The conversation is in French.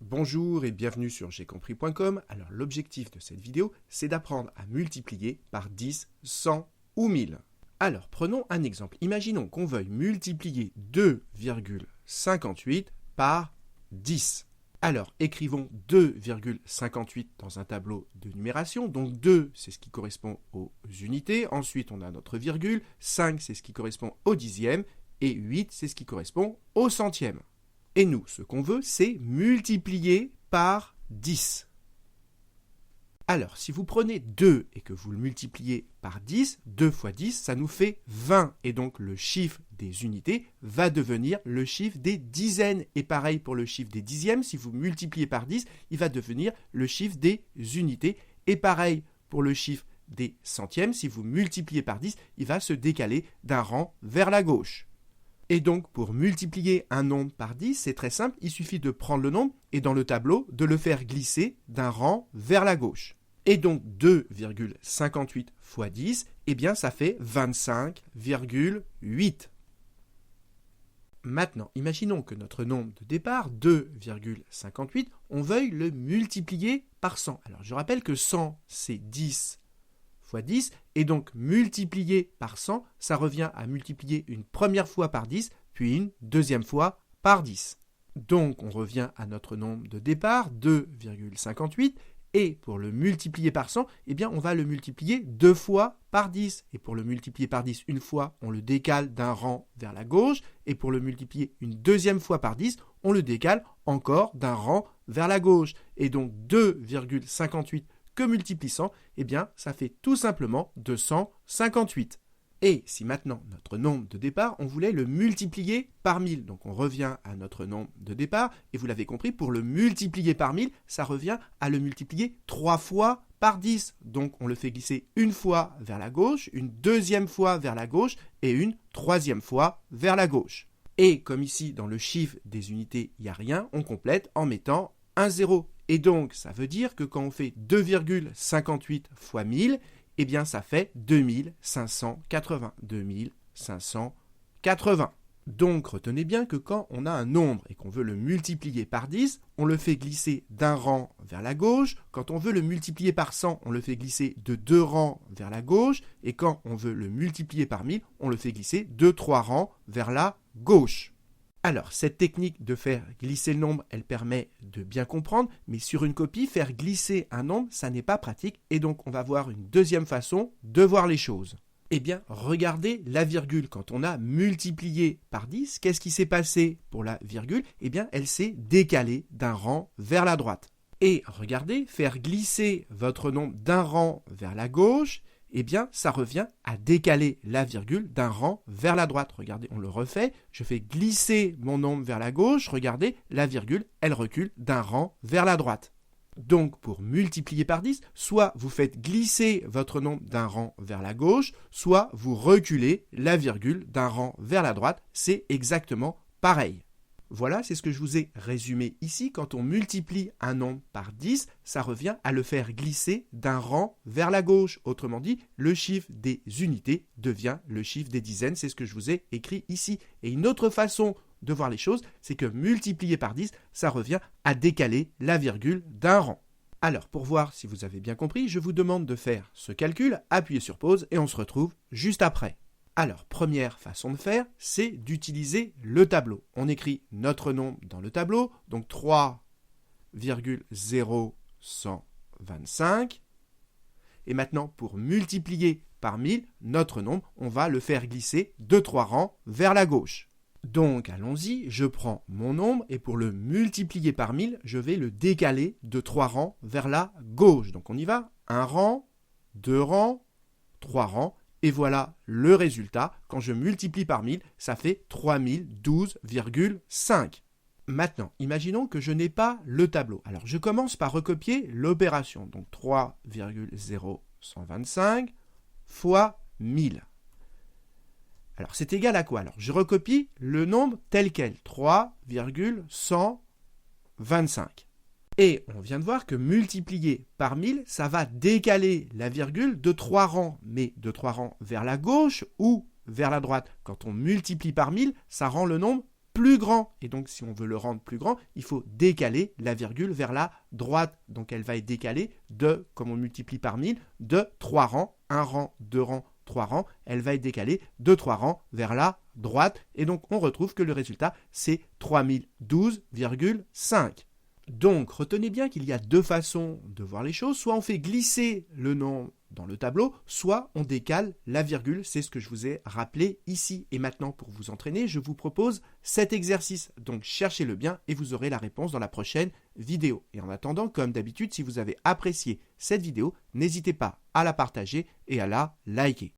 Bonjour et bienvenue sur j'aicompris.com. Alors l'objectif de cette vidéo, c'est d'apprendre à multiplier par 10, 100 ou 1000. Alors prenons un exemple. Imaginons qu'on veuille multiplier 2,58 par 10. Alors écrivons 2,58 dans un tableau de numération. Donc 2, c'est ce qui correspond aux unités. Ensuite, on a notre virgule. 5, c'est ce qui correspond au dixième. Et 8, c'est ce qui correspond au centième. Et nous, ce qu'on veut, c'est multiplier par 10. Alors, si vous prenez 2 et que vous le multipliez par 10, 2 fois 10, ça nous fait 20. Et donc, le chiffre des unités va devenir le chiffre des dizaines. Et pareil pour le chiffre des dixièmes, si vous multipliez par 10, il va devenir le chiffre des unités. Et pareil pour le chiffre des centièmes, si vous multipliez par 10, il va se décaler d'un rang vers la gauche. Et donc, pour multiplier un nombre par 10, c'est très simple, il suffit de prendre le nombre et dans le tableau, de le faire glisser d'un rang vers la gauche. Et donc, 2,58 fois 10, eh bien, ça fait 25,8. Maintenant, imaginons que notre nombre de départ, 2,58, on veuille le multiplier par 100. Alors, je rappelle que 100, c'est 10 fois 10, et donc multiplier par 100, ça revient à multiplier une première fois par 10, puis une deuxième fois par 10. Donc on revient à notre nombre de départ, 2,58, et pour le multiplier par 100, eh bien on va le multiplier deux fois par 10. Et pour le multiplier par 10 une fois, on le décale d'un rang vers la gauche, et pour le multiplier une deuxième fois par 10, on le décale encore d'un rang vers la gauche. Et donc 2,58 que multiplie 100, eh bien, ça fait tout simplement 258. Et si maintenant, notre nombre de départ, on voulait le multiplier par 1000, donc on revient à notre nombre de départ, et vous l'avez compris, pour le multiplier par 1000, ça revient à le multiplier 3 fois par 10. Donc on le fait glisser une fois vers la gauche, une deuxième fois vers la gauche, et une troisième fois vers la gauche. Et comme ici, dans le chiffre des unités, il n'y a rien, on complète en mettant un 0. Et donc, ça veut dire que quand on fait 2,58 fois 1000, eh bien, ça fait 2580. 2580. Donc, retenez bien que quand on a un nombre et qu'on veut le multiplier par 10, on le fait glisser d'un rang vers la gauche. Quand on veut le multiplier par 100, on le fait glisser de 2 rangs vers la gauche. Et quand on veut le multiplier par 1000, on le fait glisser de 3 rangs vers la gauche. Alors, cette technique de faire glisser le nombre, elle permet de bien comprendre, mais sur une copie, faire glisser un nombre, ça n'est pas pratique, et donc on va voir une deuxième façon de voir les choses. Eh bien, regardez la virgule. Quand on a multiplié par 10, qu'est-ce qui s'est passé pour la virgule? Eh bien, elle s'est décalée d'un rang vers la droite. Et regardez, faire glisser votre nombre d'un rang vers la gauche, eh bien, ça revient à décaler la virgule d'un rang vers la droite. Regardez, on le refait. Je fais glisser mon nombre vers la gauche. Regardez, la virgule, elle recule d'un rang vers la droite. Donc, pour multiplier par 10, soit vous faites glisser votre nombre d'un rang vers la gauche, soit vous reculez la virgule d'un rang vers la droite. C'est exactement pareil. Voilà, c'est ce que je vous ai résumé ici. Quand on multiplie un nombre par 10, ça revient à le faire glisser d'un rang vers la gauche. Autrement dit, le chiffre des unités devient le chiffre des dizaines. C'est ce que je vous ai écrit ici. Et une autre façon de voir les choses, c'est que multiplier par 10, ça revient à décaler la virgule d'un rang. Alors, pour voir si vous avez bien compris, je vous demande de faire ce calcul, appuyez sur pause et on se retrouve juste après. Alors, première façon de faire, c'est d'utiliser le tableau. On écrit notre nombre dans le tableau, donc 3,0125. Et maintenant, pour multiplier par 1000, notre nombre, on va le faire glisser de 3 rangs vers la gauche. Donc, allons-y, je prends mon nombre et pour le multiplier par 1000, je vais le décaler de 3 rangs vers la gauche. Donc, on y va, 1 rang, 2 rangs, 3 rangs. Et voilà le résultat. Quand je multiplie par 1000, ça fait 3012,5. Maintenant, imaginons que je n'ai pas le tableau. Alors, je commence par recopier l'opération. Donc, 3,0125 fois 1000. Alors, c'est égal à quoi? Alors, je recopie le nombre tel quel. 3,125. Et on vient de voir que multiplier par 1000, ça va décaler la virgule de 3 rangs, mais de 3 rangs vers la gauche ou vers la droite. Quand on multiplie par 1000, ça rend le nombre plus grand. Et donc, si on veut le rendre plus grand, il faut décaler la virgule vers la droite. Donc, elle va être décalée de, comme on multiplie par 1000, de 3 rangs, 1 rang, 2 rangs, 3 rangs. Elle va être décalée de 3 rangs vers la droite. Et donc, on retrouve que le résultat, c'est 3012,5. Donc, retenez bien qu'il y a deux façons de voir les choses. Soit on fait glisser le nombre dans le tableau, soit on décale la virgule. C'est ce que je vous ai rappelé ici. Et maintenant, pour vous entraîner, je vous propose cet exercice. Donc, cherchez-le bien et vous aurez la réponse dans la prochaine vidéo. Et en attendant, comme d'habitude, si vous avez apprécié cette vidéo, n'hésitez pas à la partager et à la liker.